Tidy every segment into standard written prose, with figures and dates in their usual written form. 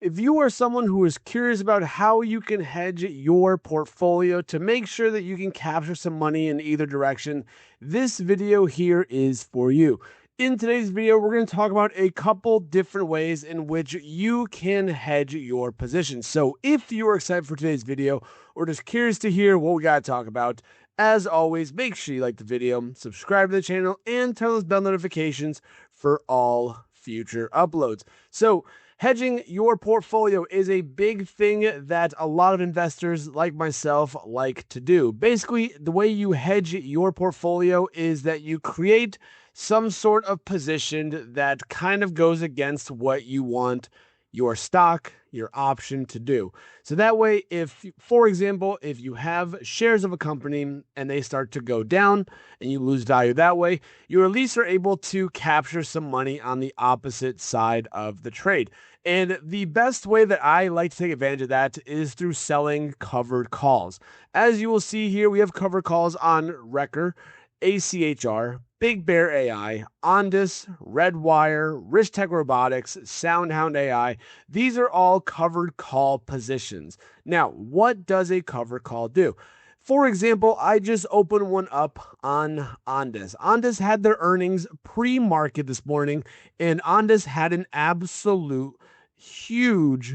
If you are someone who is curious about how you can hedge your portfolio to make sure that you can capture some money in either direction, this video here is for you. In today's video, we're going to talk about a couple different ways in which you can hedge your position. So if you are excited for today's video or just curious to hear what we got to talk about, as always, make sure you like the video, subscribe to the channel, and turn those bell notifications for all future uploads. So hedging your portfolio is a big thing that a lot of investors like myself like to do. Basically, the way you hedge your portfolio is that you create some sort of position that kind of goes against what you want your stock, your option to do. So that way, if, for example, if you have shares of a company and they start to go down and you lose value that way, you at least are able to capture some money on the opposite side of the trade. And the best way that I like to take advantage of that is through selling covered calls. As you will see here, we have covered calls on Wrecker, ACHR, Big Bear AI, Ondus, Redwire, Rich Tech Robotics, SoundHound AI. These are all covered call positions. Now, what does a covered call do? For example, I just opened one up on Ondus. Ondus had their earnings pre-market this morning, and Ondus had an absolute huge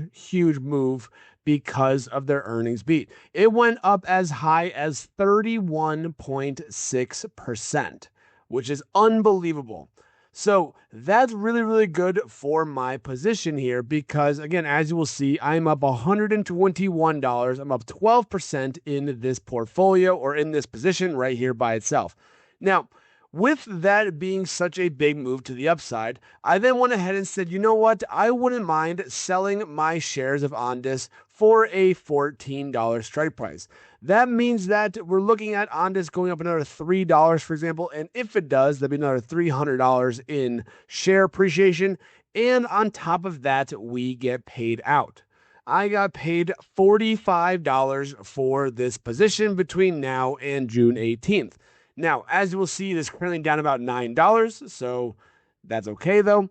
move because of their earnings beat. It went up as high as 31.6%, which is unbelievable. So that's really good for my position here because, again, as you will see, I'm up $121. I'm up 12% in this portfolio or in this position right here by itself. Now, with that being such a big move to the upside, I then went ahead and said, you know what? I wouldn't mind selling my shares of Ondus for a $14 strike price. That means that we're looking at Ondus going up another $3, for example, and if it does, that'd be another $300 in share appreciation, and on top of that, we get paid out. I got paid $45 for this position between now and June 18th. Now, as you will see, it is currently down about $9, so that's okay though.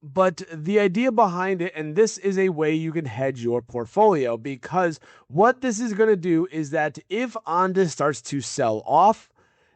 But the idea behind it, and this is a way you can hedge your portfolio, because what this is going to do is that if Ondus starts to sell off,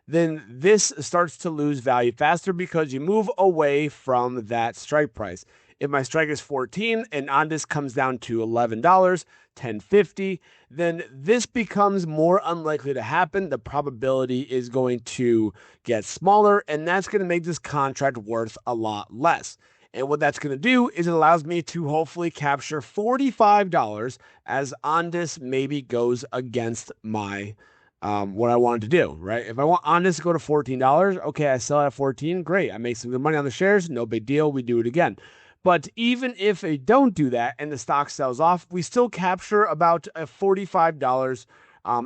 then this starts to lose value faster because you move away from that strike price. If my strike is 14 and Ondus comes down to $11, $10.50, then this becomes more unlikely to happen. The probability is going to get smaller, and that's going to make this contract worth a lot less. And what that's going to do is it allows me to hopefully capture $45 as Ondus maybe goes against my what I wanted to do, right? If I want Ondus to go to $14, okay, I sell it at 14, great. I make some good money on the shares, no big deal, we do it again. But even if they don't do that and the stock sells off, we still capture about a $45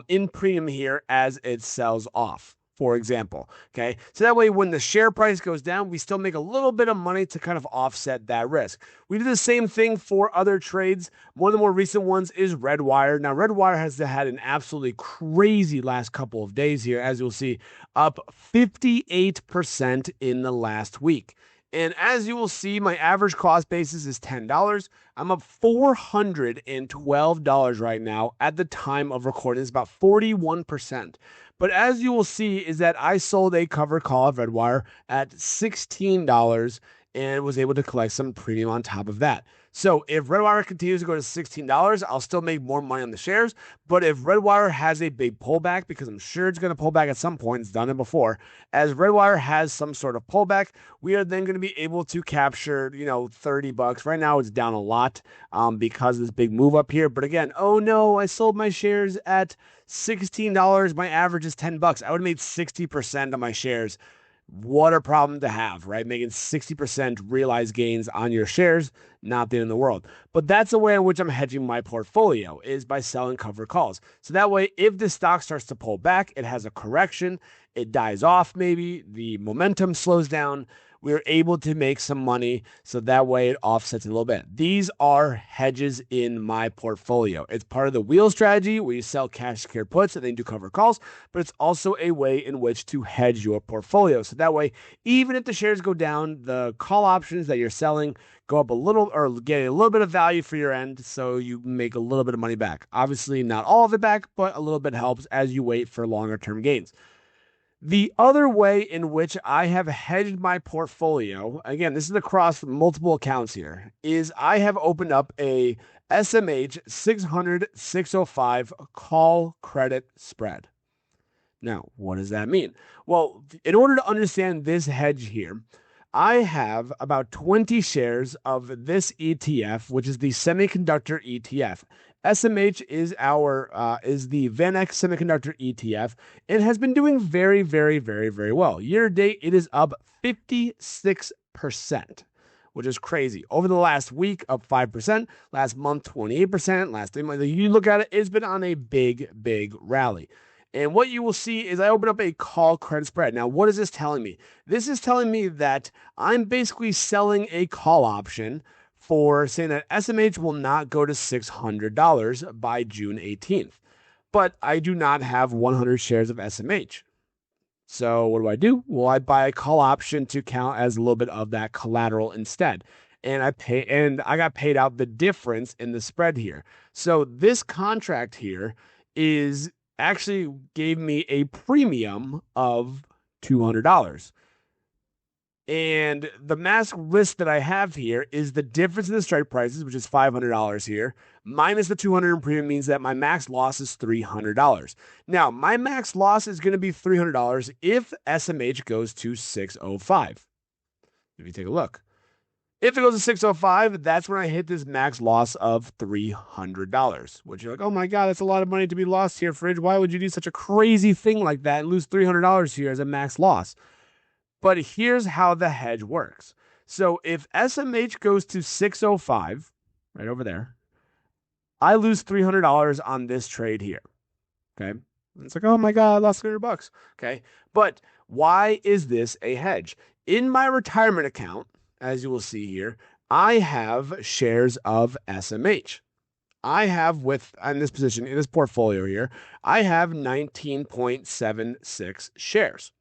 in premium here as it sells off, for example. Okay, so that way when the share price goes down, we still make a little bit of money to kind of offset that risk. We do the same thing for other trades. One of the more recent ones is Redwire. Now, Redwire has had an absolutely crazy last couple of days here, as you'll see, up 58% in the last week. And as you will see, my average cost basis is $10. I'm up $412 right now at the time of recording. It's about 41%. But as you will see is that I sold a cover call of Redwire at $16 and was able to collect some premium on top of that. So if Redwire continues to go to $16, I'll still make more money on the shares. But if Redwire has a big pullback, because I'm sure it's going to pull back at some point, it's done it before, as Redwire has some sort of pullback, we are then going to be able to capture, $30. Right now it's down a lot because of this big move up here. But again, oh no, I sold my shares at $16. My average is $10. I would have made 60% of my shares. What a problem to have, right? Making 60% realized gains on your shares, not the end of the world. But that's the way in which I'm hedging my portfolio, is by selling covered calls. So that way, if the stock starts to pull back, it has a correction, it dies off maybe, the momentum slows down, we're able to make some money, so that way it offsets a little bit. These are hedges in my portfolio. It's part of the wheel strategy where you sell cash secured puts and then do cover calls, but it's also a way in which to hedge your portfolio. So that way, even if the shares go down, the call options that you're selling go up a little or get a little bit of value for your end so you make a little bit of money back. Obviously, not all of it back, but a little bit helps as you wait for longer term gains. The other way in which I have hedged my portfolio, again, this is across multiple accounts here, is I have opened up a SMH 600-605 call credit spread. Now, what does that mean? Well, in order to understand this hedge here, I have about 20 shares of this ETF, which is the semiconductor ETF. SMH is the VanEck Semiconductor ETF. It has been doing very, very, very, very well. Year to date, it is up 56%, which is crazy. Over the last week, up 5%. Last month, 28%. Last 3 months, you look at it, it's been on a big, big rally. And what you will see is I open up a call credit spread. Now, what is this telling me? This is telling me that I'm basically selling a call option for saying that SMH will not go to $600 by June 18th. But I do not have 100 shares of SMH. So what do? Well, I buy a call option to count as a little bit of that collateral instead. And I got paid out the difference in the spread here. So this contract here is actually gave me a premium of $200. And the max risk that I have here is the difference in the strike prices, which is $500 here, minus the $200 in premium means that my max loss is $300. Now, my max loss is going to be $300 if SMH goes to 605. If you take a look. If it goes to 605, that's when I hit this max loss of $300, which you're like, oh my God, that's a lot of money to be lost here, Fridge. Why would you do such a crazy thing like that and lose $300 here as a max loss? But here's how the hedge works. So if SMH goes to 605, right over there, I lose $300 on this trade here. Okay. It's like, oh my God, I lost $300. Okay. But why is this a hedge? In my retirement account, as you will see here, I have shares of SMH. I have in this position, in this portfolio here, I have 19.76 shares.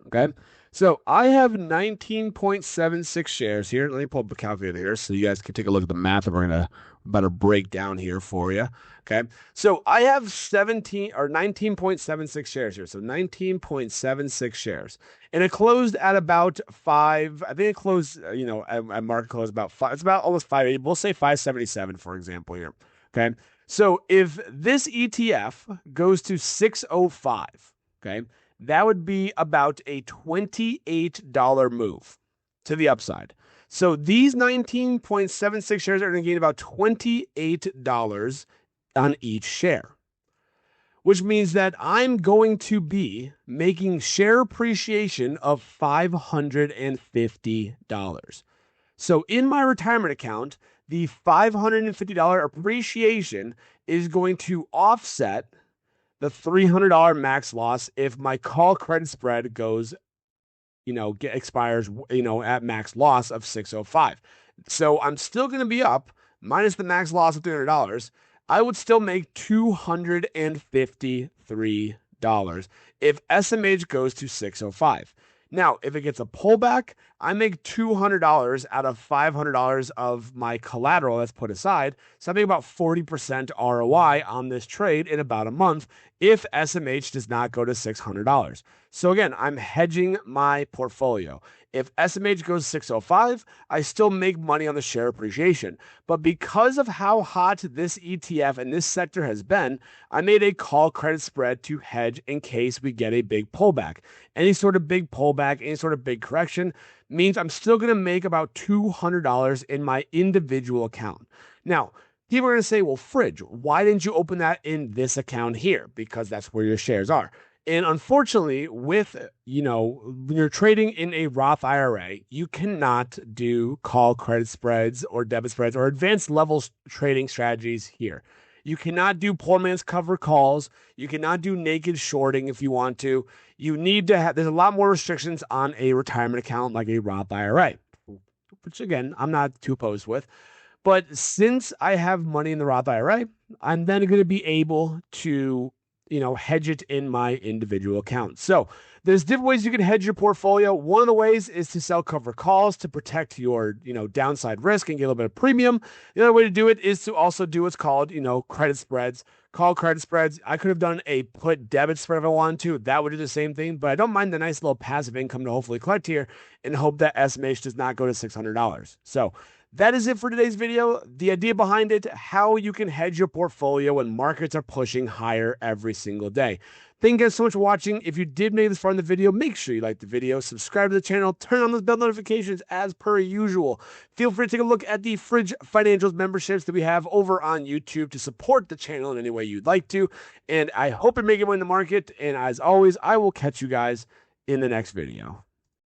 Okay. So I have 19.76 shares here. Let me pull up the calculator here so you guys can take a look at the math that we're going to about a breakdown here for you. Okay. So I have 19.76 shares here. So 19.76 shares. And it closed at about 5. I think it closed, at market close about 5. It's about almost 580. We'll say 577, for example, here. Okay. So if this ETF goes to 605, okay, that would be about a $28 move to the upside. So these 19.76 shares are going to gain about $28 on each share, which means that I'm going to be making share appreciation of $550. So in my retirement account, the $550 appreciation is going to offset the $300 max loss if my call credit spread goes, expires, at max loss of 605. So I'm still going to be up minus the max loss of $300. I would still make $253 if SMH goes to 605. Now, if it gets a pullback, I make $200 out of $500 of my collateral that's put aside. So I make about 40% ROI on this trade in about a month if SMH does not go to $600. So again, I'm hedging my portfolio. If SMH goes 605, I still make money on the share appreciation. But because of how hot this ETF and this sector has been, I made a call credit spread to hedge in case we get a big pullback. Any sort of big pullback, any sort of big correction means I'm still going to make about $200 in my individual account. Now, people are going to say, well, Fridge, why didn't you open that in this account here? Because that's where your shares are. And unfortunately, with, when you're trading in a Roth IRA, you cannot do call credit spreads or debit spreads or advanced levels trading strategies here. You cannot do poor man's cover calls. You cannot do naked shorting if you want to. You need to have, there's a lot more restrictions on a retirement account like a Roth IRA, which again, I'm not too opposed with. But since I have money in the Roth IRA, I'm then going to be able to hedge it in my individual account. So there's different ways you can hedge your portfolio. One of the ways is to sell cover calls to protect your, downside risk and get a little bit of premium. The other way to do it is to also do what's called, credit spreads. Call credit spreads. I could have done a put debit spread if I wanted to. That would do the same thing, but I don't mind the nice little passive income to hopefully collect here and hope that estimation does not go to $600. So that is it for today's video. The idea behind it, how you can hedge your portfolio when markets are pushing higher every single day. Thank you guys so much for watching. If you did make this far in the video, make sure you like the video, subscribe to the channel, turn on those bell notifications as per usual. Feel free to take a look at the Fridge Financials memberships that we have over on YouTube to support the channel in any way you'd like to. And I hope you're making money in the market. And as always, I will catch you guys in the next video.